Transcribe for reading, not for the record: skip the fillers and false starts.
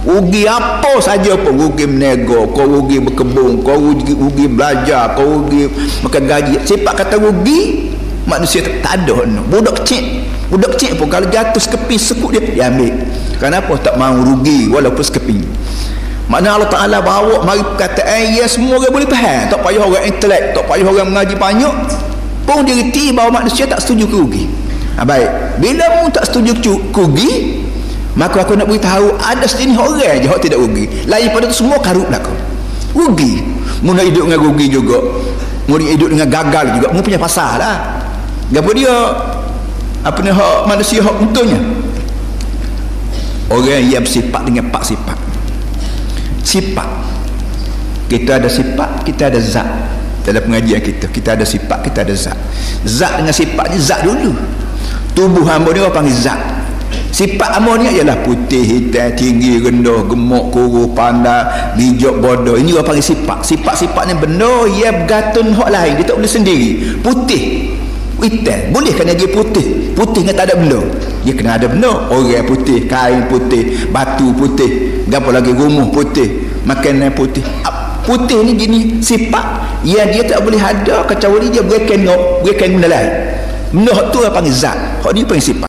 Rugi apa saja pun, rugi menega, kau rugi berkebun, kau rugi belajar, kau rugi makan gaji. Sifat kata rugi manusia tak ada. Budak kecil pun kalau jatuh sekeping sekut dia ambil. Kenapa tak mau rugi walaupun sekeping? Makna Allah Ta'ala bawa mari perkataan ya semua orang boleh faham. Tak payah orang intelek, tak payah orang mengaji banyak pun dia reti bahawa manusia tak setuju kerugi. Baik, bila mu tak setuju kerugi, maka aku nak beritahu ada sejenis orang je yang tidak rugi. Lain pada tu semua karut belaka. Rugi. Mu nak hidup dengan rugi juga. Mu nak hidup dengan gagal juga. Mu punya pasal lah. Apa dia? Apa ni hak manusia hak untungnya? Orang yang bersifat dengan 4 sifat. Sifat. Kita ada sifat, kita ada zat. Dalam pengajian kita ada sifat, kita ada zat. Zat dengan sifat ni zat dulu. Tubuh hamba ni orang panggil zat. Sifat hamba ni ialah putih, hitam, tinggi, rendah, gemuk, kurus, pandai, bijak, bodoh. Ini orang panggil sifat. Sifat-sifat ni benda yang bergantung hak lain. Dia tak boleh sendiri. Putih, hitam, boleh kerana dia putih. Putih dengan tak ada benda. Dia kena ada benda. Orang putih, kain putih, batu putih, apa lagi, rumuh putih, makanan putih. Putih ni jenis sifat yang dia tak boleh ada kecuali dia berikan benda lain. Benda tu orang panggil zat. Hak ni panggil sifat.